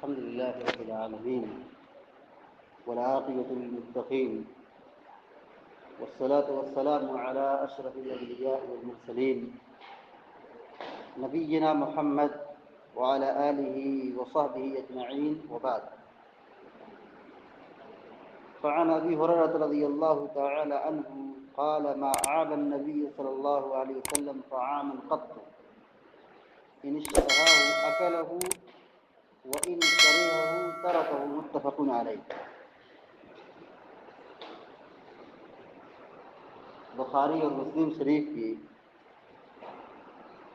الحمد لله رب العالمين والعاقبة للمتقين والصلاة والسلام على أشرف الأنبياء والمرسلين نبينا محمد وعلى آله وصحبه أجمعين وبعد. فعن أبي هريرة رضي الله تعالى عنه قال ما أعاب النبي صلى الله عليه وسلم طعاما قط إن اشتهاه أكله وإن كرهه تركه متفق علیہ. بخاری اور مسلم شریف کی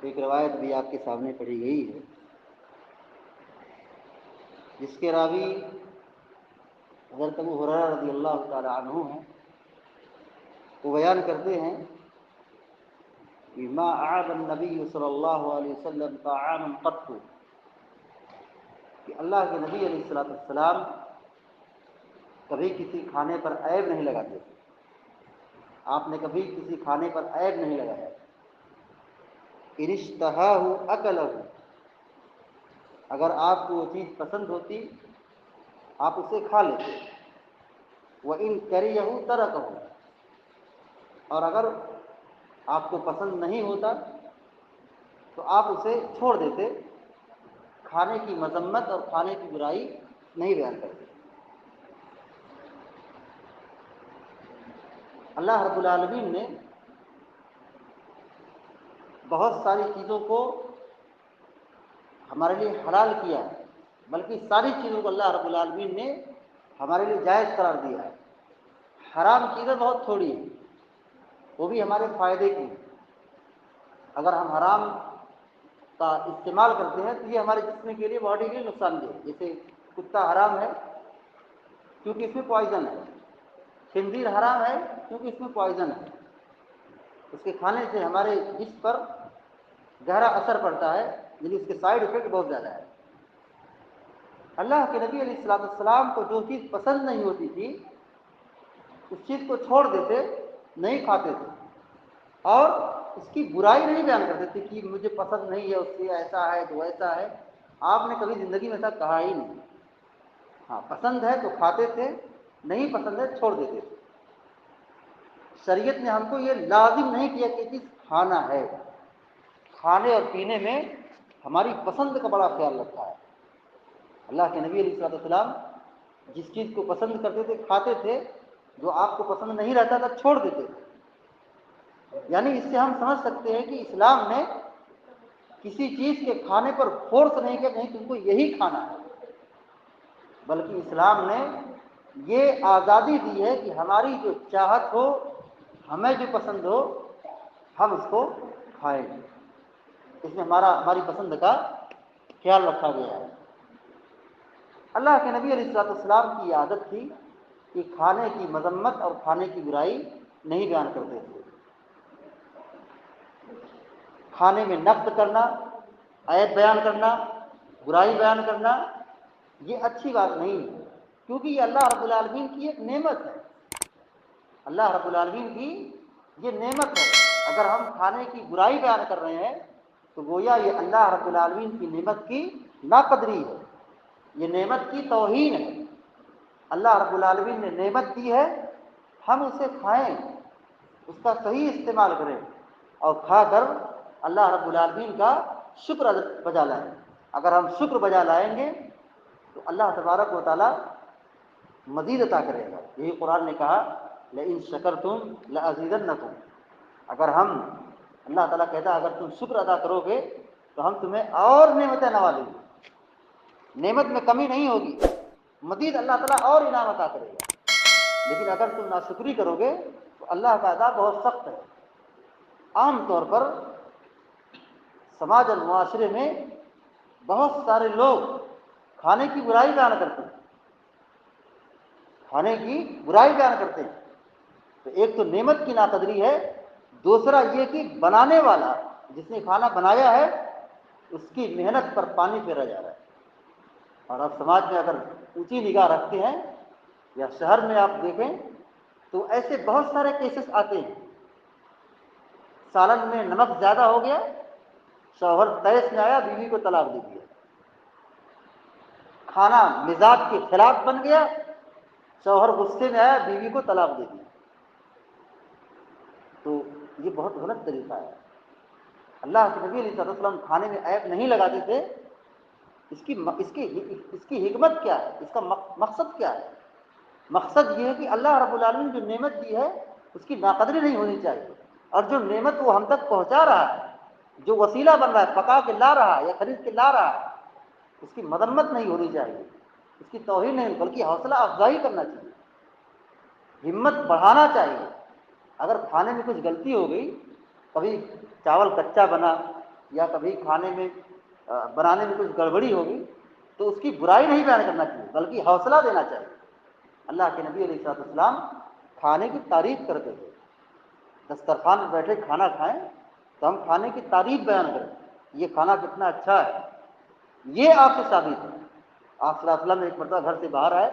ایک روایت بھی آپ کے سامنے پڑھی گئی ہے، جس کے راوی حضرت ابو ہریرہ رضی اللہ تعالی عنہ ہیں. وہ بیان کرتے ہیں کہ ما اعاب النبی صلی اللہ علیہ وسلم طعاما قط، کہ اللہ کے نبی علیہ السلام کبھی کسی کھانے پر عیب نہیں لگاتے. آپ نے کبھی کسی کھانے پر عیب نہیں لگایا. ان اشتہاہ اکلہ، اگر آپ کو وہ چیز پسند ہوتی آپ اسے کھا لیتے. وَإِن کَرِہَ تَرَکَہُ، اور اگر آپ کو پسند نہیں ہوتا تو آپ اسے چھوڑ دیتے. کھانے کی مذمت اور کھانے کی برائی نہیں بیان کرتے. اللہ رب العالمین نے بہت ساری چیزوں کو ہمارے لیے حلال کیا ہے، بلکہ ساری چیزوں کو اللہ رب العالمین نے ہمارے لیے جائز قرار دیا ہے. حرام چیزیں بہت تھوڑی ہیں، وہ بھی ہمارے فائدے کی ہیں. اگر ہم حرام کا استعمال کرتے ہیں تو یہ ہمارے جسم کے لیے، باڈی کے لیے نقصان دہ ہے. جیسے کتا حرام ہے کیونکہ اس میں پوائزن ہے. خنزیر حرام ہے کیونکہ اس میں پوائزن ہے. اس کے کھانے سے ہمارے جسم پر گہرا اثر پڑتا ہے، یعنی اس کے سائیڈ افیکٹ بہت زیادہ ہے. اللہ کے نبی علیہ السلام کو جو چیز پسند نہیں ہوتی تھی اس چیز کو چھوڑ دیتے، نہیں کھاتے تھے، اور اس کی برائی نہیں بیان کرتے تھے کہ مجھے پسند نہیں ہے، اس سے ایسا ہے تو ایسا ہے. آپ نے کبھی زندگی میں ایسا کہا ہی نہیں. ہاں، پسند ہے تو کھاتے تھے، نہیں پسند ہے چھوڑ دیتے تھے. شریعت نے ہم کو یہ لازم نہیں کیا کہ چیز کھانا ہے. کھانے اور پینے میں ہماری پسند کا بڑا خیال رکھا ہے. اللہ کے نبی علیہ السلام جس چیز کو پسند کرتے تھے کھاتے تھے، جو آپ کو پسند نہیں رہتا تھا چھوڑ دیتے تھے. یعنی اس سے ہم سمجھ سکتے ہیں کہ اسلام نے کسی چیز کے کھانے پر فورس نہیں کیا نہیں تم کو یہی کھانا ہے، بلکہ اسلام نے یہ آزادی دی ہے کہ ہماری جو چاہت ہو، ہمیں جو پسند ہو، ہم اس کو کھائیں. اس میں ہماری پسند کا خیال رکھا گیا ہے. اللہ کے نبی علیہ السلام کی یہ عادت تھی کہ کھانے کی مذمت اور کھانے کی برائی نہیں بیان کرتے تھے. کھانے میں نقد کرنا، عیب بیان کرنا، برائی بیان کرنا، یہ اچھی بات نہیں ہے، کیونکہ یہ اللہ رب العالمین کی ایک نعمت ہے. اللہ رب العالمین کی یہ نعمت ہے. اگر ہم کھانے کی برائی بیان کر رہے ہیں تو گویا یہ اللہ رب العالمین کی نعمت کی ناقدری ہے، یہ نعمت کی توہین ہے. اللہ رب العالمین نے نعمت دی ہے، ہم اسے کھائیں، اس کا صحیح استعمال کریں، اور کھا کر اللہ رب العالمین کا شکر بجا لائیں. اگر ہم شکر بجا لائیں گے تو اللہ تبارک و تعالیٰ مزید عطا کرے گا. یہی قرآن نے کہا لئن شکرتم لأزیدنکم. اگر ہم، اللہ تعالیٰ کہتا ہے اگر تم شکر ادا کرو گے تو ہم تمہیں اور نعمتیں نوازیں گے. نعمت میں کمی نہیں ہوگی، مزید اللہ تعالیٰ اور انعام عطا کرے گا. لیکن اگر تم ناشکری کرو گے تو اللہ کا عذاب بہت سخت ہے. عام طور پر سماج اور معاشرے میں بہت سارے لوگ کھانے کی برائی بیان کرتے ہیں، کھانے کی برائی بیان کرتے ہیں. تو ایک تو نعمت کی ناقدری ہے، دوسرا یہ کہ بنانے والا جس نے کھانا بنایا ہے اس کی محنت پر پانی پھیرا جا رہا ہے. اور اب سماج میں اگر اونچی نگاہ رکھتے ہیں یا شہر میں آپ دیکھیں تو ایسے بہت سارے کیسز آتے ہیں. سالن میں نمک زیادہ ہو گیا، شوہر تیس میں آیا، بیوی کو طلاق دے دیا. کھانا مزاج کے خلاف بن گیا، شوہر غصے میں آیا، بیوی کو طلاق دے دیا، تو یہ بہت غلط طریقہ ہے۔ اللہ کے نبی علیہ الصلوۃ والسلام کھانے میں عیب نہیں لگاتے تھے۔ اس کی حکمت کیا ہے، اس کا مقصد کیا ہے؟ مقصد یہ ہے کہ اللہ رب العالمین جو نعمت دی ہے اس کی ناقدری نہیں ہونی چاہیے، اور جو نعمت وہ ہم تک پہنچا رہا ہے، جو وسیلہ بن رہا ہے، پکا کے لا رہا ہے یا خرید کے لا رہا ہے، اس کی مذمت نہیں ہونی چاہیے، اس کی توہین نہیں، بلکہ حوصلہ افزائی کرنا چاہیے، ہمت بڑھانا چاہیے۔ اگر کھانے میں کچھ غلطی ہو گئی، کبھی چاول کچا بنا یا کبھی کھانے میں بنانے میں کچھ گڑبڑی ہو گئی، تو اس کی برائی نہیں بیان کرنا چاہیے بلکہ حوصلہ دینا چاہیے۔ اللہ کے نبی علیہ الصلوۃ والسلام کھانے کی تعریف کرتے تھے، دسترخوان میں بیٹھے کھانا کھائیں تو ہم کھانے کی تعریف بیان کریں، یہ کھانا کتنا اچھا ہے، یہ آپ سے ثابت ہے۔ آپ صلی اللہ علیہ وسلم ایک مرتبہ گھر سے باہر آئے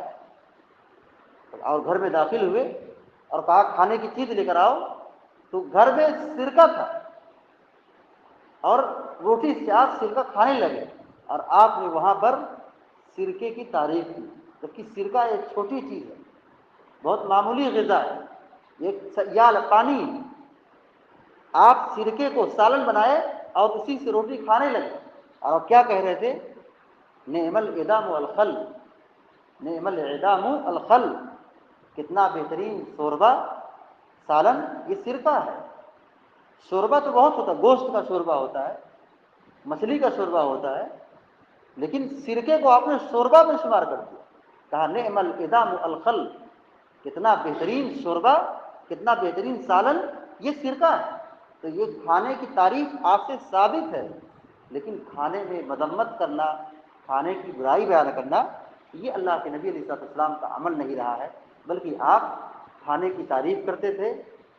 اور گھر میں داخل ہوئے اور کہا کھانے کی چیز لے کر آؤ، تو گھر میں سرکہ تھا اور روٹی سے آپ سرکہ کھانے لگے، اور آپ نے وہاں پر سرکے کی تعریف کی، جبکہ سرکہ ایک چھوٹی چیز ہے، بہت معمولی غذا ہے، ایک سیال پانی ہے، آپ سرکے کو سالن بنائے اور اسی سے روٹی کھانے لگے، اور کیا کہہ رہے تھے؟ نعم الادام والخل، نعم الادام الخل، کتنا بہترین شوربہ سالن یہ سرکہ ہے۔ شوربہ تو بہت ہوتا ہے، گوشت کا شوربہ ہوتا ہے، مچھلی کا شوربہ ہوتا ہے، لیکن سرکے کو آپ نے شوربہ میں شمار کر دیا، کہا نعم الادام الخل، کتنا بہترین شوربہ، کتنا بہترین سالن یہ سرکہ ہے۔ تو یہ کھانے کی تعریف آپ سے ثابت ہے، لیکن کھانے میں مذمت کرنا، کھانے کی برائی بیان کرنا، یہ اللہ کے نبی علیہ الصلوۃ والسلام کا عمل نہیں رہا ہے، بلکہ آپ کھانے کی تعریف کرتے تھے،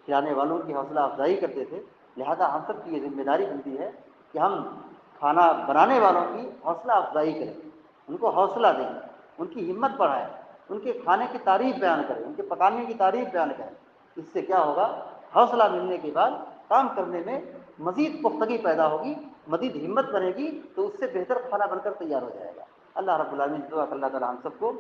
کھلانے والوں کی حوصلہ افزائی کرتے تھے۔ لہذا ہم سب کی یہ ذمہ داری بنتی ہے کہ ہم کھانا بنانے والوں کی حوصلہ افزائی کریں، ان کو حوصلہ دیں، ان کی ہمت بڑھائیں، ان کے کھانے کی تعریف بیان کریں، ان کے پکانے کی تعریف بیان کریں۔ اس سے کیا ہوگا؟ حوصلہ ملنے کے بعد کام کرنے میں مزید پختگی پیدا ہوگی، مزید ہمت بنے گی، تو اس سے بہتر کھانا بن کر تیار ہو جائے گا۔ اللہ رب العالمین دعا کہ اللہ تعالیٰ ہم سب کو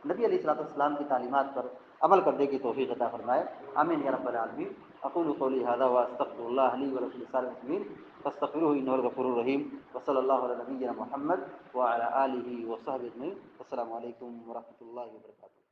نبی علیہ الصلوۃ والسلام کی تعلیمات پر عمل کرنے کی توفیق عطا فرمائے، آمین یا رب العالمین۔ اقول قولی ھذا واستغفر اللہ لی ولکم لسائر المسلمین فاستغفروہ انہ هو الغفور الرحیم، وصلی اللہ علی نبینا محمد وعلی آلہ وصحبہ اجمعین۔ السلام علیکم ورحمۃ اللہ وبرکاتہ۔